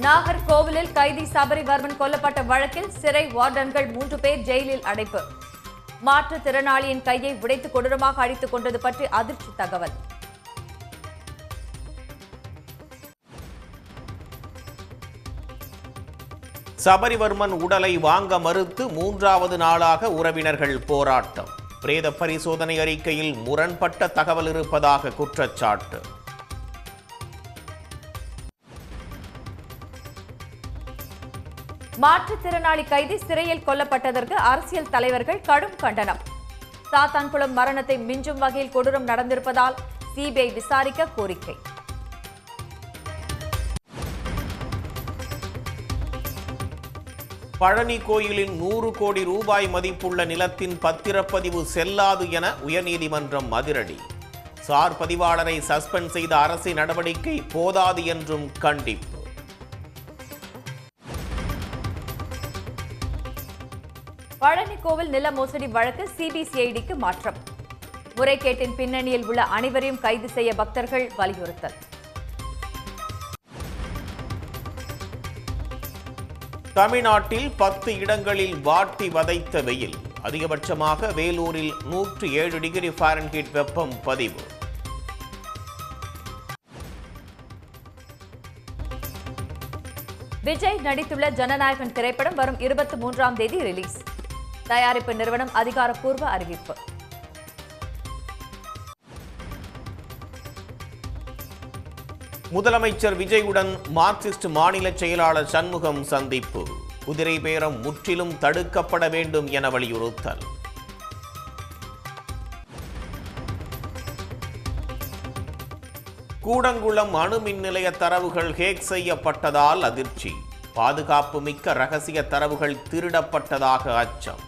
நாகர்கோவிலில் கைதி சபரிவர்மன் கொல்லப்பட்ட வழக்கில் சிறை வார்டன்கள் 3 பேர் ஜெயிலில் அடைப்பு. மாற்றுத்திறனாளியின் கையை உடைத்து கொடூரமாக அடித்துக் கொண்டது பற்றி அதிர்ச்சி தகவல். சபரிவர்மன் உடலை வாங்க மறுத்து 3வது நாளாக உறவினர்கள் போராட்டம். பிரேத பரிசோதனை அறிக்கையில் முரண்பட்ட தகவல் இருப்பதாக குற்றச்சாட்டு. மாற்றுத்திறனாளி கைதி சிறையில் கொல்லப்பட்டதற்கு அரசியல் தலைவர்கள் கடும் கண்டனம். சாத்தான்குளம் மரணத்தை மிஞ்சும் வகையில் கொடூரம் நடந்திருப்பதால் சிபிஐ விசாரிக்க கோரிக்கை. பழனி கோயிலின் 100 கோடி ரூபாய் மதிப்புள்ள நிலத்தின் பத்திரப்பதிவு செல்லாது என உயர்நீதிமன்றம் அதிரடி. சார் பதிவாளரை சஸ்பெண்ட் செய்த அரசின் நடவடிக்கை போதாது என்றும் கண்டிப்பு. பழனி கோவில் நில மோசடி வழக்கு சிபிசிஐடிக்கு மாற்றம். முறைகேட்டின் பின்னணியில் உள்ள அனைவரையும் கைது செய்ய பக்தர்கள் வலியுறுத்தல். தமிழ்நாட்டில் 10 இடங்களில் வாட்டி வதைத்த வெயில். அதிகபட்சமாக வேலூரில் 107 டிகிரி ஃபாரன்ஹீட் வெப்பம் பதிவு. விஜய் நடித்துள்ள ஜனநாயகன் திரைப்படம் வரும் 23ஆம் தேதி ரிலீஸ். தயாரிப்பு நிறுவனம் அதிகாரப்பூர்வ அறிவிப்பு. முதலமைச்சர் விஜயுடன் மார்க்சிஸ்ட் மாநில செயலாளர் சண்முகம் சந்திப்பு. குதிரை பேரம் முற்றிலும் தடுக்கப்பட வேண்டும் என வலியுறுத்தல். கூடங்குளம் அணு மின் நிலைய தரவுகள் ஹேக் செய்யப்பட்டதால் அதிர்ச்சி. பாதுகாப்பு மிக்க ரகசிய தரவுகள் திருடப்பட்டதாக அச்சம்.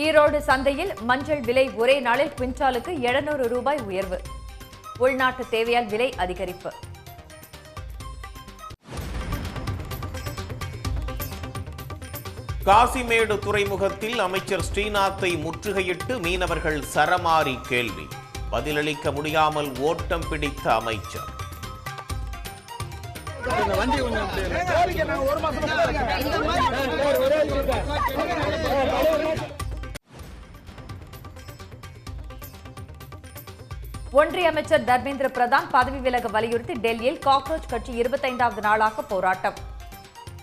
ஈரோடு சந்தையில் மஞ்சள் விலை ஒரே நாளில் குவிண்டாலுக்கு 700 ரூபாய் உயர்வு. உள்நாட்டு தேவையால் விலை அதிகரிப்பு. காசிமேடு துறைமுகத்தில் அமைச்சர் ஸ்ரீநாத்தை முற்றுகையிட்டு மீனவர்கள் சரமாரி கேள்வி. பதிலளிக்க முடியாமல் ஓட்டம் பிடித்த அமைச்சர். ஒன்றிய அமைச்சர் தர்மேந்திர பிரதான் பதவி விலக வலியுறுத்தி டெல்லியில் காக்ரோச் கட்சி 25வது நாளாக போராட்டம்.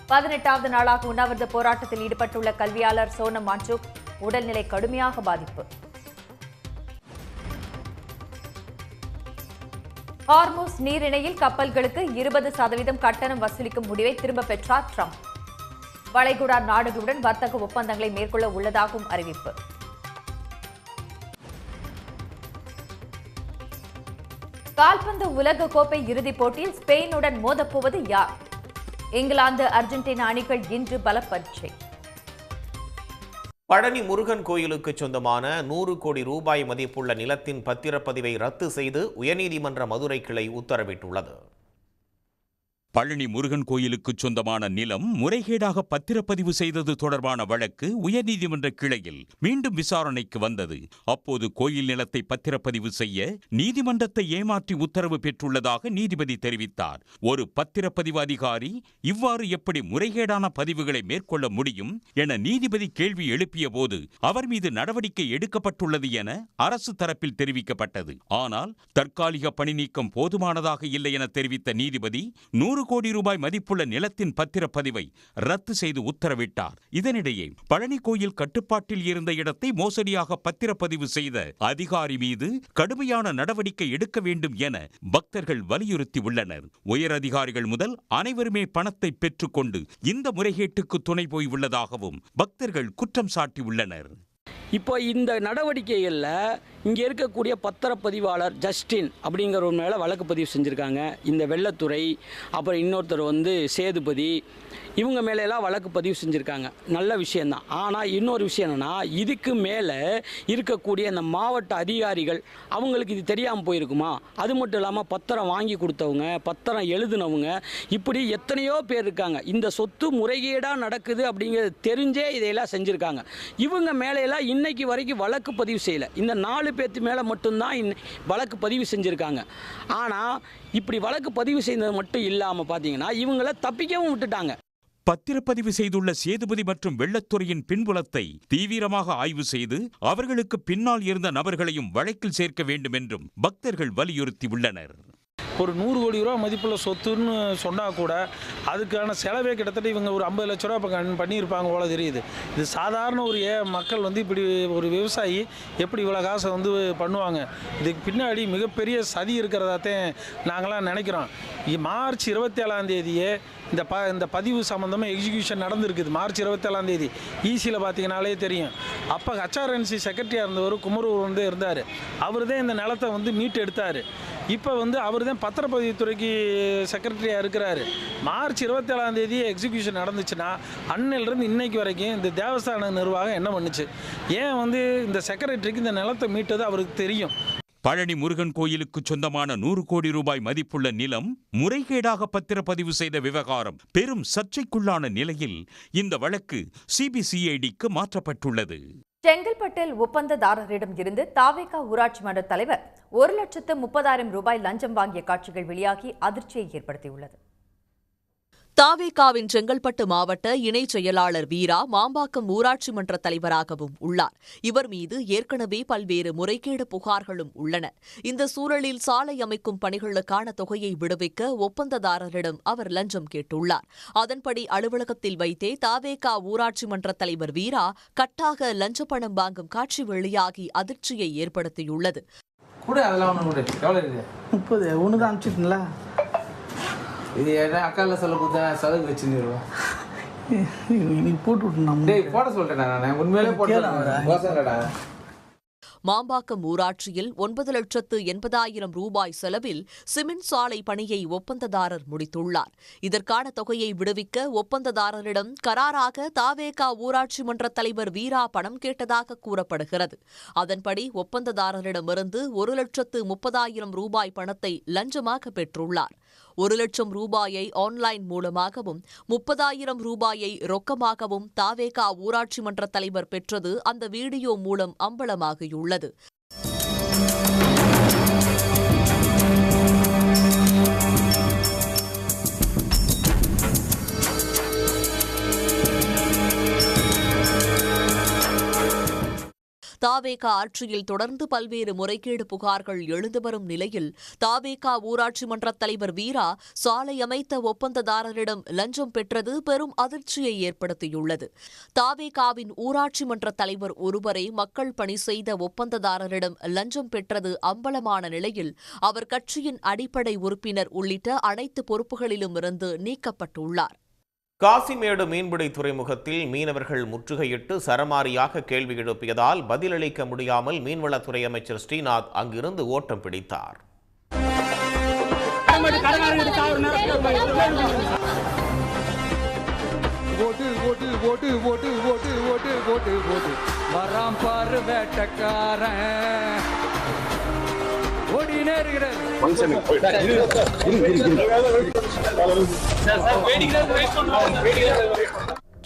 18வது நாளாக உண்ணாவிரத போராட்டத்தில் ஈடுபட்டுள்ள கல்வியாளர் சோனம் வாங்சுக் உடல்நிலை கடுமையாக பாதிப்பு. ஹார்மூஸ் நீரிணையில் கப்பல்களுக்கு 20% கட்டணம் வசூலிக்கும் முடிவை திரும்ப பெற்றார் ட்ரம்ப். வளைகுடா நாடுகளுடன் வர்த்தக ஒப்பந்தங்களை மேற்கொள்ள உள்ளதாகவும் அறிவிப்பு. கால்பந்து உலக கோப்பை இறுதிப் போட்டியில் ஸ்பெயினுடன் மோதப்போவது யார்? இங்கிலாந்து அர்ஜென்டினா அணிகள் இன்று பல பரீட்சை. பழனி முருகன் கோயிலுக்கு சொந்தமான 100 கோடி ரூபாய் மதிப்புள்ள நிலத்தின் பத்திரப்பதிவை ரத்து செய்து உயர்நீதிமன்ற மதுரை கிளை உத்தரவிட்டுள்ளது. பழனி முருகன் கோயிலுக்கு சொந்தமான நிலம் முறைகேடாக பத்திரப்பதிவு செய்தது தொடர்பான வழக்கு உயர்நீதிமன்ற கிளையில் மீண்டும் விசாரணைக்கு வந்தது. அப்போது கோயில் நிலத்தை பத்திரப்பதிவு செய்ய நீதிமன்றத்தை ஏமாற்றி உத்தரவு பெற்றுள்ளதாக நீதிபதி தெரிவித்தார். ஒரு பத்திரப்பதிவு அதிகாரி இவ்வாறு எப்படி முறைகேடான பதிவுகளை மேற்கொள்ள முடியும் என நீதிபதி கேள்வி எழுப்பிய போது அவர் மீது நடவடிக்கை எடுக்கப்பட்டுள்ளது என அரசு தரப்பில் தெரிவிக்கப்பட்டது. ஆனால் தற்காலிக பணி நீக்கம் போதுமானதாக இல்லை என தெரிவித்த நீதிபதி 100 கோடி ரூபாய் மதிப்புள்ள நிலத்தின் பத்திரப்பதிவை ரத்து செய்து உத்தரவிட்டார். இதனிடையே பழனி கோயில் கட்டுப்பாட்டில் இருந்த இடத்தை மோசடியாக பத்திரப்பதிவு செய்த அதிகாரி மீது கடுமையான நடவடிக்கை எடுக்க வேண்டும் என பக்தர்கள் வலியுறுத்தி உள்ளனர். உயர் அதிகாரிகள் முதல் அனைவருமே பணத்தை பெற்றுக்கொண்டு இந்த முறைகேட்டுக்கு துணை போய் உள்ளதாகவும் பக்தர்கள் குற்றம் சாட்டியுள்ளனர். இப்போ இந்த நடவடிக்கைகளில் இங்கே இருக்கக்கூடிய பத்திரப்பதிவாளர் ஜஸ்டின் அப்படிங்கிறவர் மேலே வழக்கு பதிவு செஞ்சுருக்காங்க. இந்த வெள்ளத்துறை, அப்புறம் இன்னொருத்தர் சேதுபதி, இவங்க மேலெல்லாம் வழக்கு பதிவு செஞ்சுருக்காங்க. நல்ல விஷயந்தான். ஆனால் இன்னொரு விஷயம் என்னென்னா, இதுக்கு மேலே இருக்கக்கூடிய அந்த மாவட்ட அதிகாரிகள் அவங்களுக்கு இது தெரியாமல் போயிருக்குமா? அது மட்டும் இல்லாமல் பத்திரம் வாங்கி கொடுத்தவங்க, பத்திரம் எழுதுனவங்க, இப்படி எத்தனையோ பேர் இருக்காங்க. இந்த சொத்து முறைகேடாக நடக்குது அப்படிங்கிறது தெரிஞ்சே இதையெல்லாம் செஞ்சுருக்காங்க. இவங்க மேலையெல்லாம் இன்னைக்கு வரைக்கும் வழக்கு பதிவு செய்யலை. இந்த 4 பேர்த்து மேலே மட்டும்தான் வழக்கு பதிவு செஞ்சுருக்காங்க. ஆனால் இப்படி வழக்கு பதிவு செய்தது மட்டும் இல்லாமல் பார்த்தீங்கன்னா இவங்களை தப்பிக்கவும் விட்டுட்டாங்க. பத்திரப்பதிவு செய்துள்ள சேதுபதி மற்றும் வெள்ளத்துறையின் பின்புலத்தை தீவிரமாக ஆய்வு செய்து அவர்களுக்கு பின்னால் இருந்த நபர்களையும் வழக்கில் சேர்க்க வேண்டும் என்றும் பக்தர்கள் வலியுறுத்தியுள்ளனர். ஒரு 100 கோடி ரூபா மதிப்புள்ள சொத்துன்னு சொன்னால் கூட அதுக்கான செலவே கிட்டத்தட்ட இவங்க ஒரு 50 லட்ச ரூபா இப்போ பண்ணியிருப்பாங்க போல தெரியுது. இது சாதாரண ஒரு மக்கள் இப்படி ஒரு விவசாயி எப்படி இவ்வளோ காசை பண்ணுவாங்க? இதுக்கு பின்னாடி மிகப்பெரிய சதி இருக்கிறதாத்தான் நாங்களாம் நினைக்கிறோம். மார்ச் 27ஆம் தேதியே இந்த பதிவு சம்மந்தமாக எக்ஸிக்யூஷன் நடந்திருக்குது. மார்ச் 27ஆம் தேதி ஈசியில் பார்த்தீங்கனாலே தெரியும். அப்போ HRNC செக்ரட்டரியாக இருந்தவர் குமரூர் இருந்தார். அவர் தான் இந்த நிலத்தை மீட்டு எடுத்தார். இப்போ அவர் தான் பத்திரப்பதிவுத்துறைக்கு செக்ரட்டரியாக இருக்கிறாரு. மார்ச் 27ஆம் தேதி எக்ஸிக்யூஷன் நடந்துச்சுன்னா அன்னையிலிருந்து இன்னைக்கு வரைக்கும் இந்த தேவஸ்தான நிர்வாகம் என்ன பண்ணுச்சு? ஏன் இந்த செக்ரட்டரிக்கு இந்த நிலத்தை மீட்டது அவருக்கு தெரியும். பழனி முருகன் கோயிலுக்கு சொந்தமான 100 கோடி ரூபாய் மதிப்புள்ள நிலம் முறைகேடாக பத்திரப்பதிவு செய்த விவகாரம் பெரும் சர்ச்சைக்குள்ளான நிலையில் இந்த வழக்கு CBCIDக்கு மாற்றப்பட்டுள்ளது. செங்கல்பட்டில் ஒப்பந்ததாரரிடம் இருந்து தாவேகா ஊராட்சி மன்ற தலைவர் 1,30,000 ரூபாய் லஞ்சம் வாங்கிய காட்சிகள் வெளியாகி அதிர்ச்சியை ஏற்படுத்தியுள்ளது. தாவேகாவின் செங்கல்பட்டு மாவட்ட இணைச் செயலாளர் வீரா மாம்பாக்கம் ஊராட்சி மன்ற தலைவராகவும் உள்ளார். இவர் மீது ஏற்கனவே பல்வேறு முறைகேடு புகார்களும் உள்ளன. இந்த சூழலில் சாலை அமைக்கும் பணிகளுக்கான தொகையை விடுவிக்க ஒப்பந்ததாரரிடம் அவர் லஞ்சம் கேட்டுள்ளார். அதன்படி அலுவலகத்தில் வைத்தே தாவேகா ஊராட்சி மன்ற தலைவர் வீரா கட்டாக லஞ்ச பணம் வாங்கும் காட்சி வெளியாகி அதிர்ச்சியை ஏற்படுத்தியுள்ளது. இது என்ன அக்கால சொல்ல கொடுத்தா சதகு வச்சுருவோம். நீ போட்டு விட்டு போட சொல்லிட்டேன். நான் உண்மையிலே போட்டேன்டா. மாம்பாக்கம் ஊராட்சியில் 9,80,000 ரூபாய் செலவில் சிமெண்ட் சாலை பணியை ஒப்பந்ததாரர் முடித்துள்ளார். இதற்கான தொகையை விடுவிக்க ஒப்பந்ததாரரிடம் கராராக தாவேகா ஊராட்சி மன்ற தலைவர் வீரா பணம் கேட்டதாக கூறப்படுகிறது. அதன்படி ஒப்பந்ததாரரிடமிருந்து 1,30,000 ரூபாய் பணத்தை லஞ்சமாக பெற்றுள்ளார். 1,00,000 ரூபாயை ஆன்லைன் மூலமாகவும் 30,000 ரூபாயை ரொக்கமாகவும் தாவேகா ஊராட்சி மன்ற தலைவர் பெற்றது அந்த வீடியோ மூலம் அம்பலமாகியுள்ளது. தாவேகா ஆட்சியில் தொடர்ந்து பல்வேறு முறைகேடு புகார்கள் எழுந்து வரும் நிலையில் தாவேகா ஊராட்சி மன்ற தலைவர் வீரா சாலை அமைத்த ஒப்பந்ததாரரிடம் லஞ்சம் பெற்றது பெரும் அதிர்ச்சியை ஏற்படுத்தியுள்ளது. தாவேகாவின் ஊராட்சி மன்ற தலைவர் ஒருவரே மக்கள் பணி செய்த ஒப்பந்ததாரரிடம் லஞ்சம் பெற்றது அம்பலமான நிலையில் அவர் கட்சியின் அடிப்படை உறுப்பினர் உள்ளிட்ட அனைத்து பொறுப்புகளிலும் இருந்து நீக்கப்பட்டுள்ளார். காசிமேடு மீன்பிடி துறைமுகத்தில் மீனவர்கள் முற்றுகையிட்டு சரமாரியாக கேள்வி எழுப்பியதால் பதிலளிக்க முடியாமல் மீன்வளத்துறை அமைச்சர் ஸ்ரீநாத் அங்கிருந்து ஓட்டம் பிடித்தார்.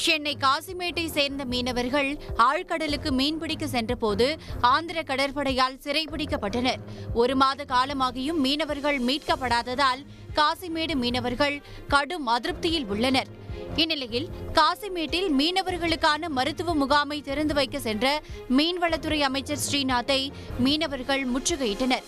சென்னை காசிமேட்டை சேர்ந்த மீனவர்கள் ஆழ்கடலுக்கு மீன்பிடிக்க சென்றபோது ஆந்திர கடற்படையால் சிறைபிடிக்கப்பட்டனர். 1 மாத காலமாகியும் மீனவர்கள் மீட்கப்படாததால் காசிமேடு மீனவர்கள் கடும் அதிருப்தியில் உள்ளனர். இந்நிலையில் காசிமேட்டில் மீனவர்களுக்கான மருத்துவ முகாமை திறந்து வைக்க சென்ற மீன்வளத்துறை அமைச்சர் ஸ்ரீநாத்தை மீனவர்கள் முற்றுகையிட்டனர்.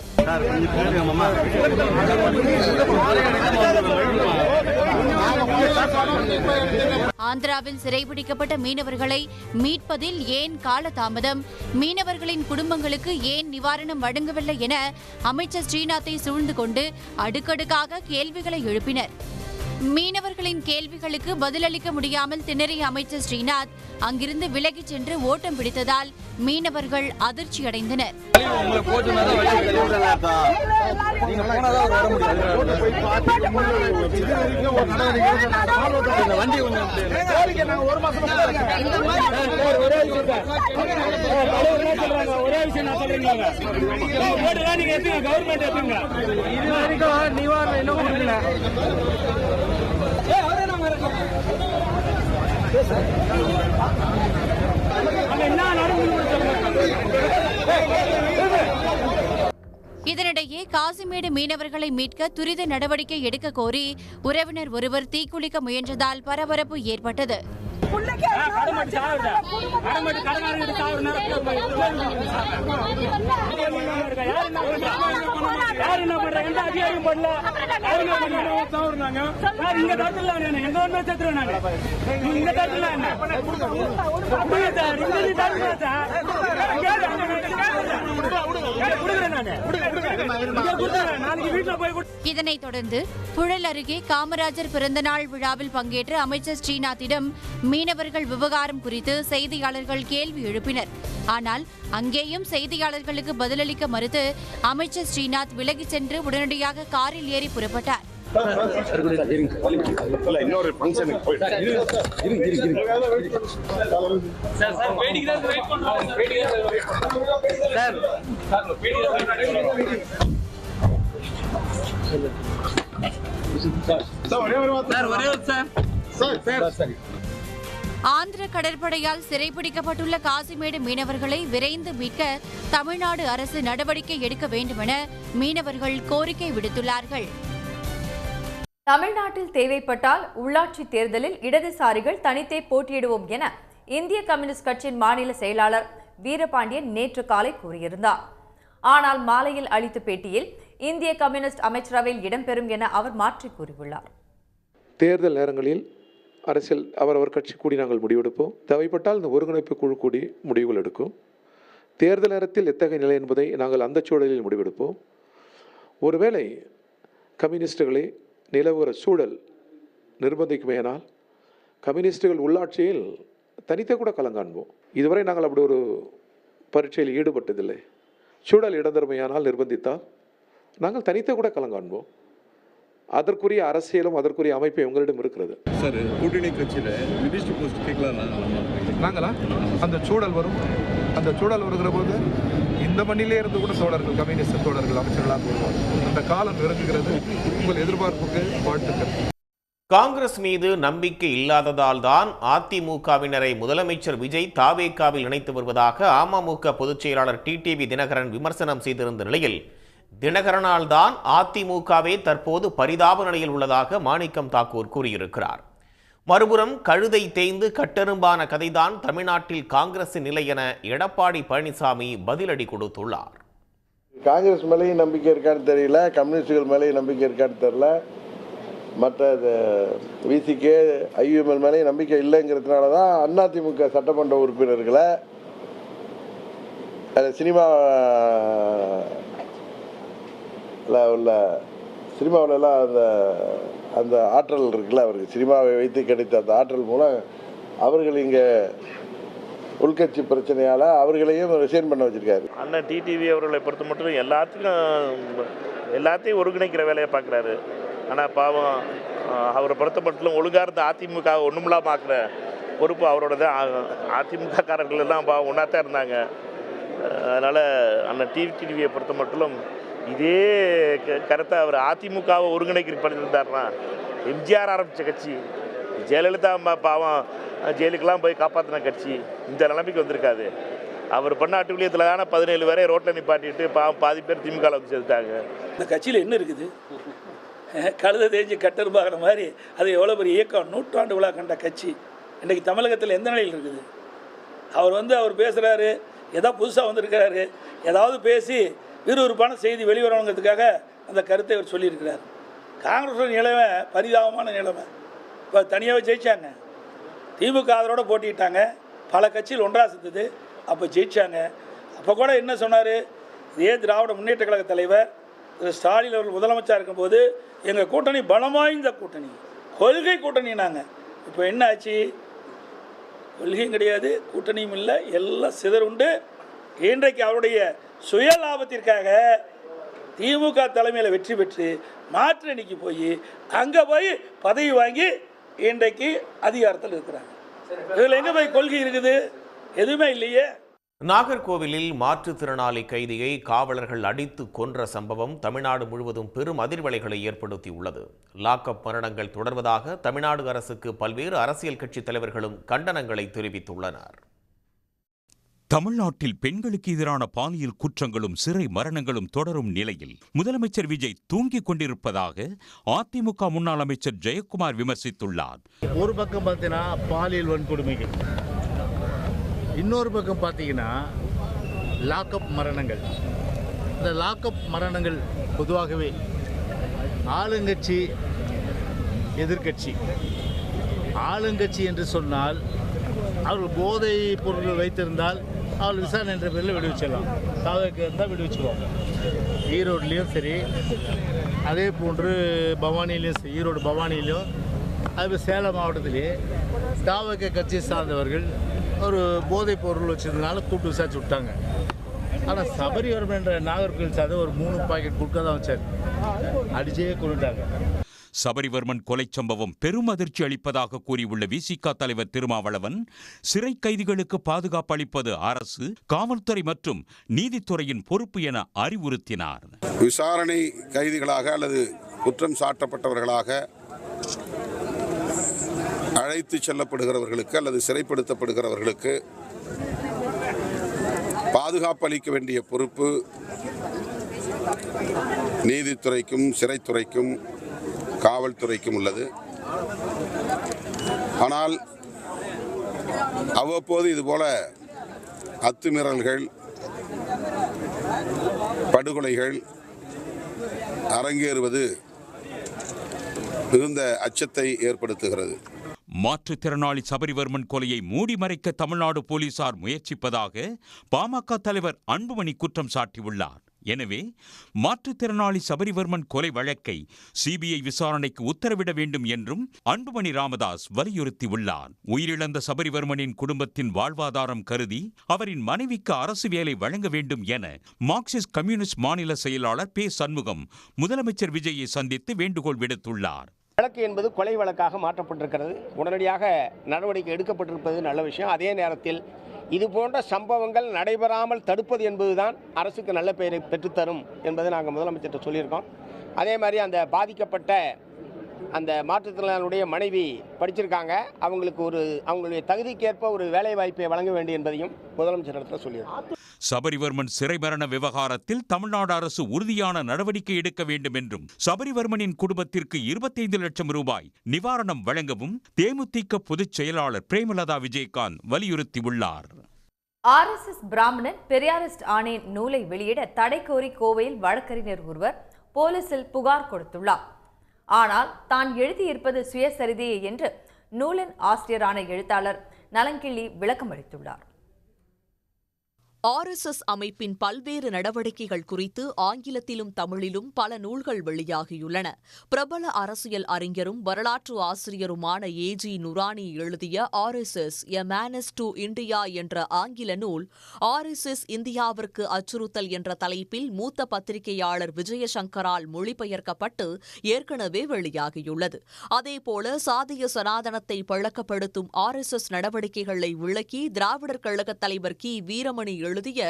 ஆந்திராவில் சிறைபிடிக்கப்பட்ட மீனவர்களை மீட்பதில் ஏன் காலதாமதம்? மீனவர்களின் குடும்பங்களுக்கு ஏன் நிவாரணம் வழங்கவில்லை என அமைச்சர் ஸ்ரீநாத்தை சூழ்ந்து கொண்டு அடுக்கடுக்காக கேள்விகளை எழுப்பினர். மீனவர்களின் கேள்விகளுக்கு பதிலளிக்க முடியாமல் திணறிய அமைச்சர் ஸ்ரீநாத் அங்கிருந்து விலகிச் சென்று ஓட்டம் பிடித்ததால் மீனவர்கள் அதிர்ச்சியடைந்தனர். என்ன இதனிடையே காசிமேடு மீனவர்களை மீட்க துரித நடவடிக்கை எடுக்க கோரி உறவினர் ஒருவர் தீக்குளிக்க முயன்றதால் பரபரப்பு ஏற்பட்டது. இதனைத் தொடர்ந்து புழல் அருகே காமராஜர் பிறந்தநாள் விழாவில் பங்கேற்ற அமைச்சர் ஸ்ரீநாத்திடம் மீனவர்கள் விவகாரம் குறித்து செய்தியாளர்கள் கேள்வி எழுப்பினர். ஆனால் அங்கேயும் செய்தியாளர்களுக்கு பதிலளிக்க மறுத்து அமைச்சர் ஸ்ரீநாத் விலகிச் சென்று உடனடியாக காரில் ஏறி புறப்பட்டார். இன்னொரு ஆந்திர கடற்படையால் சிறைப்பிடிக்கப்பட்டுள்ள காசிமேடு மீனவர்களை விரைந்து மீட்க தமிழ்நாடு அரசு நடவடிக்கை எடுக்க வேண்டுமென மீனவர்கள் கோரிக்கை விடுத்துள்ளார்கள். தமிழ்நாட்டில் தேவைப்பட்டால் உள்ளாட்சி தேர்தலில் இடதுசாரிகள் தனித்தே போட்டியிடுவோம் என இந்திய கம்யூனிஸ்ட் கட்சியின் மாநில செயலாளர் வீரபாண்டியன் நேற்று காலை கூறியிருந்தார். ஆனால் மாலையில் அளித்த பேட்டியில் இந்திய கம்யூனிஸ்ட் அமைச்சரவையில் இடம்பெறும் என அவர் மாற்றி கூறியுள்ளார். தேர்தல் நேரங்களில் அரசியல் அவரவர் கட்சி கூடி நாங்கள் முடிவெடுப்போம். தேவைப்பட்டால் இந்த ஒருங்கிணைப்பு குழு கூடி முடிவுகள் எடுக்கும். தேர்தல் நேரத்தில் எத்தகைய நிலை என்பதை நாங்கள் அந்த சூழலில் முடிவெடுப்போம். ஒருவேளை கம்யூனிஸ்டுகளை நிலவுகிற சூழல் நிர்பந்திக்குமேனால் கம்யூனிஸ்டுகள் உள்ளாட்சியில் தனித்தே கூட கலங்காண்போம். இதுவரை நாங்கள் அப்படி ஒரு பரீட்சையில் ஈடுபட்டதில்லை. சூழல் இடந்தருமையானால் நிர்பந்தித்தால் நாங்கள் தனித்தே கூட கலங்காண்போம். அதற்குரிய அரசியலும் அதற்குரிய அமைப்பு உங்களிடம் இருக்கிறது. சார், கூட்டணி கட்சியில் மினிஸ்டர் போஸ்ட் கேட்கலாம் நாங்களா அந்த சூழல் வரும். அந்த சூழல் வருகிற போது இந்த மண்ணிலே இருந்து கூட தோழர்கள் கம்யூனிஸ்ட் தோழர்கள் அமைச்சர்களாக வருவார். அந்த காலம் நெருங்குகிறது. உங்கள் எதிர்பார்ப்புக்கு வாழ்த்துக்கள். காங்கிரஸ் மீது நம்பிக்கை இல்லாததால் தான் அதிமுகவினரை முதலமைச்சர் விஜய் தாவேகாவில் இணைத்து வருவதாக அமமுக பொதுச் செயலாளர் டிடிவி தினகரன் விமர்சனம் செய்திருந்த நிலையில் தினகரனால் தான் அதிமுகவே தற்போது பரிதாப நிலையில் உள்ளதாக மாணிக்கம் தாக்கூர் கூறியிருக்கிறார். மறுபுறம் கழுதை தேய்ந்து கட்டெரும்பான கதைதான் தமிழ்நாட்டில் காங்கிரசின் நிலை என எடப்பாடி பழனிசாமி பதிலடி கொடுத்துள்ளார். காங்கிரஸ் மேலேயும் நம்பிக்கை இருக்கான்னு தெரியல, கம்யூனிஸ்டுகள் மேலேயும் நம்பிக்கை இருக்கான்னு தெரியல, மற்ற விசிகே ஐயுஎம்எல் மேலேயும் நம்பிக்கை இல்லைங்கிறதுனால தான் அதிமுக சட்டமன்ற உறுப்பினர்களை சினிமாவிலலாம் அந்த ஆற்றல் இருக்குல்ல, அவருக்கு சினிமாவை வைத்து கிடைத்த அந்த ஆற்றல் மூலம் அவர்கள் இங்கே உள்கட்சி பிரச்சனையால் அவர்களையும் ரிசைன் பண்ண வச்சிருக்காரு. அண்ணன் டிடிவி அவர்களை பொறுத்த மட்டும் எல்லாத்தையும் ஒருங்கிணைக்கிற வேலையை பார்க்குறாரு. ஆனால் பாவம் அவரை பொறுத்த மட்டும் ஒழுங்காக இருந்த அதிமுக ஒன்றுமில்லாமல் ஆக்குற பொறுப்பு அவரோட தான். அதிமுக காரர்கள் எல்லாம் பாவம் ஒன்றா தான் இருந்தாங்க. அதனால் அண்ணன் டிவியை பொறுத்த மட்டும் இதே கருத்தை அவர் அதிமுகவை ஒருங்கிணைக்கிற பண்ணியிருந்தாருன்னா எம்ஜிஆர் ஆரம்பித்த கட்சி, ஜெயலலிதா பாவம் ஜெயிலுக்கெல்லாம் போய் காப்பாற்றின கட்சி இந்த நிலைமைக்கு வந்திருக்காது. அவர் பண்ண அட்டுக்குளியத்தில் தானே 17 பேரை ரோட்டில் நிப்பாட்டிட்டு பாவம் பாதி பேர் திமுக வந்து சேர்த்தாங்க. இந்த கட்சியில் என்ன இருக்குது? கழுதை தேஞ்சு கட்டெரும்பாகிற மாதிரி அது எவ்வளோ பெரிய இயக்கம், நூற்றாண்டு விழா கண்ட கட்சி இன்றைக்கி தமிழகத்தில் எந்த நிலையில் இருக்குது? அவர் பேசுகிறாரு, ஏதோ புதுசாக வந்திருக்கிறாரு, ஏதாவது பேசி விறுவிறுப்பான செய்தி வெளிவரணுங்கிறதுக்காக அந்த கருத்தை அவர் சொல்லியிருக்கிறார். காங்கிரஸோட நிலைமை பரிதாபமான நிலைமை. இப்போ தனியாகவே ஜெயித்தாங்க, திமுக அதோட போட்டிட்டாங்க, பல கட்சியில் ஒன்றாக சேர்ந்தது, அப்போ ஜெயித்தாங்க. அப்போ கூட என்ன சொன்னார்? இதே திராவிட முன்னேற்ற கழக தலைவர் திரு ஸ்டாலின் அவர்கள் முதலமைச்சராக இருக்கும்போது எங்கள் கூட்டணி பலம் வாய்ந்த கூட்டணி, கொள்கை கூட்டணி. நாங்கள் இப்போ என்ன ஆச்சு? கொள்கையும் கிடையாது, கூட்டணியும் இல்லை, எல்லாம் சிதறுண்டு. இன்றைக்கு அவருடைய சுய லாபத்திற்காக திமுக தலைமையில் வெற்றி பெற்று மாற்று அணிக்கு போய் அங்கே போய் பதவி வாங்கி இன்றைக்கு அதிகாரத்தில் இருக்கிறாங்க. இதில் எங்கே போய் கொள்கை இருக்குது? எதுவுமே இல்லையே. நாகர்கோவிலில் மாற்றுத்திறனாளி கைதியை காவலர்கள் அடித்து கொன்ற சம்பவம் தமிழ்நாடு முழுவதும் பெரும் அதிர்வலைகளை ஏற்படுத்தியுள்ளது. லாக்அப் மரணங்கள் தொடர்வதாக தமிழ்நாடு அரசுக்கு பல்வேறு அரசியல் கட்சி தலைவர்களும் கண்டனங்களை தெரிவித்துள்ளனர். தமிழ்நாட்டில் பெண்களுக்கு எதிரான பாலியல் குற்றங்களும் சிறை மரணங்களும் தொடரும் நிலையில் முதலமைச்சர் விஜய் தூங்கிக் கொண்டிருப்பதாக அதிமுக முன்னாள் அமைச்சர் ஜெயக்குமார் விமர்சித்துள்ளார். ஒரு பக்கம் பார்த்தீங்கன்னா பாலியல் வன்கொடுமைகள், இன்னொரு பக்கம் பார்த்தீங்கன்னா லாக்அப் மரணங்கள். இந்த லாக்அப் மரணங்கள் பொதுவாகவே ஆளுங்கட்சி எதிர்கட்சி. ஆளுங்கட்சி என்று சொன்னால் அவர்கள் போதை பொருட்கள் வைத்திருந்தால் அவர்கள் விசாரணை என்ற பேரில் விடுவிச்சிடலாம். தாவக்கு இருந்தால் விடுவிச்சுருவாங்க. ஈரோட்லேயும் சரி, அதே போன்று பவானிலையும் சரி, ஈரோடு பவானிலையும், அது சேலம் மாவட்டத்திலேயே தாவக கட்சி சார்ந்தவர்கள் ஒரு போதைப் பொருள் வச்சதுனால கூட்டு விசாரிச்சு விட்டாங்க. ஆனால் சபரிவர்மன் என்ற நாகர்கோவில் சார்ந்த ஒரு 3 பாக்கெட் குட்கா தான் வச்சார், அடிச்சே கொண்டுட்டாங்க. சபரிவர்மன் கொலை சம்பவம் பெரும் அதிர்ச்சி அளிப்பதாக கூறியுள்ள விசிக தலைவர் திருமாவளவன், சிறை கைதிகளுக்கு பாதுகாப்பு அளிப்பது அரசு, காவல்துறை மற்றும் நீதித்துறையின் பொறுப்பு என அறிவுறுத்தினார். விசாரணை கைதிகளாக அல்லது குற்றம் சாட்டப்பட்டவர்களாக அழைத்து செல்லப்படுகிறவர்களுக்கு அல்லது சிறைப்படுத்தப்படுகிறவர்களுக்கு பாதுகாப்பு அளிக்க வேண்டிய பொறுப்பு நீதித்துறைக்கும் சிறைத்துறைக்கும் காவல்துறைக்கும் உள்ளது. ஆனால் அவ்வப்போது இதுபோல அத்துமீறல்கள், படுகொலைகள் அரங்கேறுவது மிகுந்த அச்சத்தை ஏற்படுத்துகிறது. மாற்றுத்திறனாளி சபரிவர்மன் கொலையை மூடி மறைக்க தமிழ்நாடு போலீசார் முயற்சிப்பதாக பாமக தலைவர் அன்புமணி குற்றம் சாட்டியுள்ளார். எனவே மாற்றுத்திறனாளி சபரிவர்மன் கொலை வழக்கை சிபிஐ விசாரணைக்கு உத்தரவிட வேண்டும் என்றும் அன்புமணி ராமதாஸ் வலியுறுத்தியுள்ளார். உயிரிழந்த சபரிவர்மனின் குடும்பத்தின் வாழ்வாதாரம் கருதி அவரின் மனைவிக்கு அரசு வேலை வழங்க வேண்டும் என மார்க்சிஸ்ட் கம்யூனிஸ்ட் மாநில செயலாளர் பே. சண்முகம் முதலமைச்சர் விஜயை சந்தித்து வேண்டுகோள் விடுத்துள்ளார். வழக்கு என்பது கொலை வழக்காக மாற்றப்பட்டிருக்கிறது. உடனடியாக நடவடிக்கை எடுக்கப்பட்டிருப்பது நல்ல விஷயம். அதே நேரத்தில் இது போன்ற சம்பவங்கள் நடைபெறாமல் தடுப்பது என்பதுதான் அரசுக்கு நல்ல பெயரை பெற்றுத்தரும் என்பதை நாங்கள் முதலமைச்சர்கிட்ட சொல்லியிருக்கோம். அதே மாதிரி அந்த பாதிக்கப்பட்ட அந்த மாற்றுத்திறனாளியுடைய மனைவி படிச்சிருக்காங்க, அவங்களுக்கு அவங்களுடைய தகுதிக்கேற்ப ஒரு வேலை வாய்ப்பை வழங்க வேண்டும் என்பதையும் முதலமைச்சரிடத்தில் சொல்லியிருக்கோம். சபரிவர்மன் சிறை மரண விவகாரத்தில் தமிழ்நாடு அரசு உறுதியான நடவடிக்கை எடுக்க வேண்டும் என்றும் சபரிவர்மனின் குடும்பத்திற்கு 25 லட்சம் ரூபாய் நிவாரணம் வழங்கவும் தேமுதிக பொதுச் செயலாளர் பிரேமலதா விஜயகாந்த் வலியுறுத்தியுள்ளார். RSS பிராமணன் பெரியாரிஸ்ட் ஆணையின் நூலை வெளியிட தடை கோரி கோவையில் வழக்கறிஞர் ஒருவர் போலீசில் புகார் கொடுத்துள்ளார். ஆனால் தான் எழுதியிருப்பது சுயசரிதையே என்று நூலின் ஆசிரியரான எழுத்தாளர் நலங்கிள்ளி விளக்கம் அளித்துள்ளார். RSS அமைப்பின் பல்வேறு நடவடிக்கைகள் குறித்து ஆங்கிலத்திலும் தமிழிலும் பல நூல்கள் வெளியாகியுள்ளன. பிரபல அரசியல் அறிஞரும் வரலாற்று ஆசிரியருமான AG நுரானி எழுதிய RSS a manners to India என்ற ஆங்கில நூல் RSS இந்தியாவிற்கு அச்சுறுத்தல் என்ற தலைப்பில் மூத்த பத்திரிகையாளர் விஜயசங்கரால் மொழிபெயர்க்கப்பட்டு ஏற்கனவே வெளியாகியுள்ளது. அதேபோல சாதிய சனாதனத்தை பழக்கப்படுத்தும் RSS நடவடிக்கைகளை விளக்கி திராவிடர் கழக தலைவர் கி. வீரமணி எழுதிய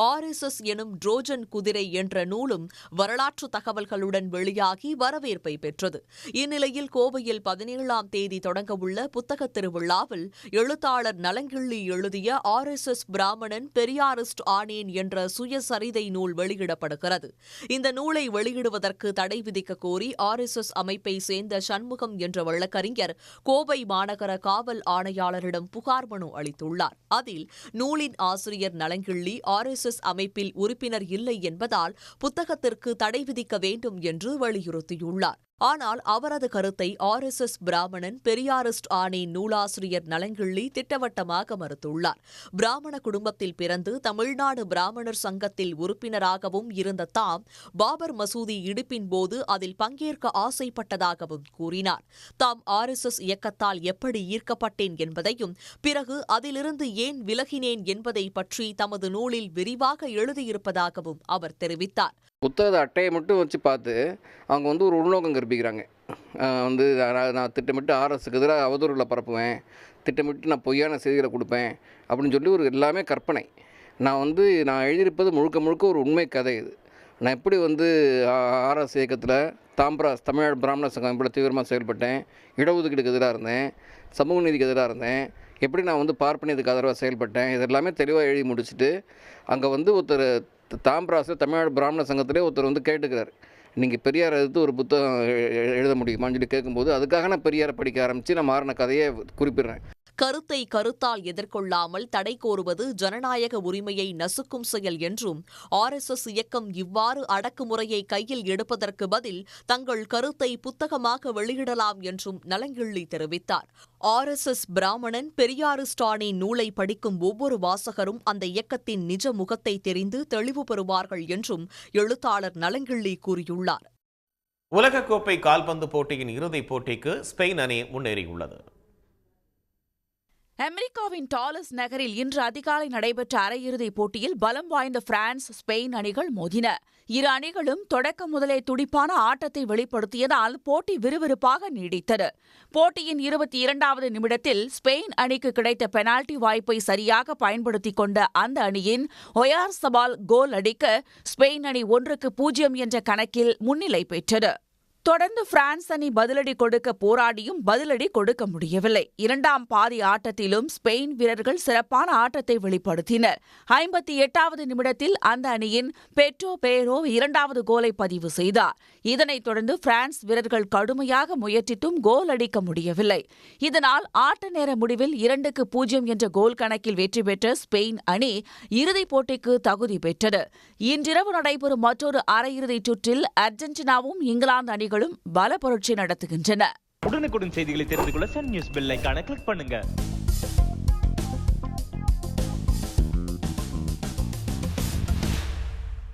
RSS எனும் ட்ரோஜன் குதிரை என்ற நூலும் வரலாற்று தகவல்களுடன் வெளியாகி வரவேற்பை பெற்றது. இந்நிலையில் கோவையில் 17ஆம் தேதி தொடங்கவுள்ள புத்தக திருவிழாவில் எழுத்தாளர் நலங்கிள்ளி எழுதிய RSS பிராமணன் பெரியாரிஸ்ட் ஆனேன் என்ற சுயசரிதை நூல் வெளியிடப்படுகிறது. இந்த நூலை வெளியிடுவதற்கு தடை விதிக்க கோரி RSS அமைப்பை சேர்ந்த சண்முகம் என்ற வழக்கறிஞர் கோவை மாநகர காவல் ஆணையாளரிடம் புகார் மனு அளித்துள்ளார். அதில் நூலின் ஆசிரியர் நலங்கிள்ளி RSS அமைப்பில் உறுப்பினர் இல்லை என்பதால் புத்தகத்திற்கு தடை விதிக்க வேண்டும் என்று வலியுறுத்தியுள்ளார். ஆனால் அவரது கருத்தை RSS பிராமணன் பெரியாரிஸ்ட் ஆணையின் நூலாசிரியர் நலங்கிள்ளி திட்டவட்டமாக மறுத்துள்ளார். பிராமண குடும்பத்தில் பிறந்து தமிழ்நாடு பிராமணர் சங்கத்தில் உறுப்பினராகவும் இருந்த தாம் பாபர் மசூதி இடிப்பின் போது அதில் பங்கேற்க ஆசைப்பட்டதாகவும் கூறினார். தாம் RSS இயக்கத்தால் எப்படி ஈர்க்கப்பட்டேன் என்பதையும் பிறகு அதிலிருந்து ஏன் விலகினேன் என்பதை பற்றி தமது நூலில் விரிவாக எழுதியிருப்பதாகவும் அவர் தெரிவித்தார். புத்தக அட்டையை மட்டும் வச்சு பார்த்து அவங்க ஒரு உள்நோக்கம் கற்பிக்கிறாங்க. நான் திட்டமிட்டு RSSக்கு எதிராக அவதூறுகளை பரப்புவேன், திட்டமிட்டு நான் பொய்யான செய்திகளை கொடுப்பேன் அப்படின்னு சொல்லி ஒரு எல்லாமே கற்பனை. நான் எழுதியிருப்பது முழுக்க முழுக்க ஒரு உண்மை கதை. இது நான் எப்படி RSS இயக்கத்தில் தமிழ்நாடு பிராமண சங்கம் இப்படி தீவிரமாக செயல்பட்டேன், இடஒதுக்கீடுக்கு எதிராக இருந்தேன், சமூக நீதிக்கு எதிராக இருந்தேன், எப்படி நான் வந்து பார்ப்பனியத்துக்கு ஆதரவாக செயல்பட்டேன், இதெல்லாமே தெளிவாக எழுதி முடிச்சுட்டு அங்கே வந்து ஒருத்தர் தாம்பராசில் தமிழ்நாடு பிராமண சங்கத்திலே ஒருத்தர் வந்து கேட்டுக்கிறார், நீங்கள் பெரியார் எதிர்த்து ஒரு புத்தகம் எழுத முடியுமான்னு சொல்லி கேட்கும்போது அதுக்காக நான் பெரியாரை படிக்க ஆரம்பித்து நான் மாறின கதையை குறிப்பிடுறேன். கருத்தை கருத்தால் எதிர்கொள்ளாமல் தடை கோருவது ஜனநாயக உரிமையை நசுக்கும் செயல் என்றும் RSS இயக்கம் இவ்வாறு அடக்குமுறையை கையில் எடுப்பதற்கு பதில் தங்கள் கருத்தை புத்தகமாக வெளியிடலாம் என்றும் நலங்கிள்ளி தெரிவித்தார். RSS பிராமணன் பெரியாரிஸ்டானின் நூலை படிக்கும் ஒவ்வொரு வாசகரும் அந்த இயக்கத்தின் நிஜ முகத்தை தெரிந்து தெளிவு பெறுவார்கள் என்றும் எழுத்தாளர் நலங்கிள்ளி கூறியுள்ளார். உலகக்கோப்பை கால்பந்து போட்டியின் இறுதிப் போட்டிக்கு ஸ்பெயின் அணி முன்னேறியுள்ளது. அமெரிக்காவின் டாலஸ் நகரில் இன்று அதிகாலை நடைபெற்ற அரையிறுதிப் போட்டியில் பலம் வாய்ந்த பிரான்ஸ், ஸ்பெயின் அணிகள் மோதின. இரு அணிகளும் தொடக்கம் முதலே துடிப்பான ஆட்டத்தை வெளிப்படுத்தியதால் போட்டி விறுவிறுப்பாக நீடித்தது. போட்டியின் 22வது நிமிடத்தில் ஸ்பெயின் அணிக்கு கிடைத்த பெனால்டி வாய்ப்பை சரியாக பயன்படுத்திக் கொண்ட அந்த அணியின் ஒயார்சபால் கோல் அடிக்க ஸ்பெயின் அணி 1-0 என்ற கணக்கில் முன்னிலை பெற்றது. தொடர்ந்து பிரான்ஸ் அணி பதிலடி கொடுக்க போராடியும் பதிலடி கொடுக்க முடியவில்லை. இரண்டாம் பாதி ஆட்டத்திலும் ஸ்பெயின் வீரர்கள் சிறப்பான ஆட்டத்தை வெளிப்படுத்தினர். 58வது நிமிடத்தில் அந்த அணியின் பெட்ரோ பேரோ 2வது கோலை பதிவு செய்தார். இதனைத் தொடர்ந்து பிரான்ஸ் வீரர்கள் கடுமையாக முயற்சித்தும் கோல் அடிக்க முடியவில்லை. இதனால் ஆட்ட நேர முடிவில் 2-0 என்ற கோல் கணக்கில் வெற்றி பெற்ற ஸ்பெயின் அணி இறுதிப் போட்டிக்கு தகுதி பெற்றது. இன்றிரவு நடைபெறும் மற்றொரு அரையிறுதிச் சுற்றில் அர்ஜென்டினாவும் இங்கிலாந்து அணிகளும் பல புரட்சி நடத்துகின்றன. உடனுக்குடன் செய்திகளை தெரிந்து கொள்ள சன் நியூஸ் பெல் ஐகானை கிளிக் பண்ணுங்க.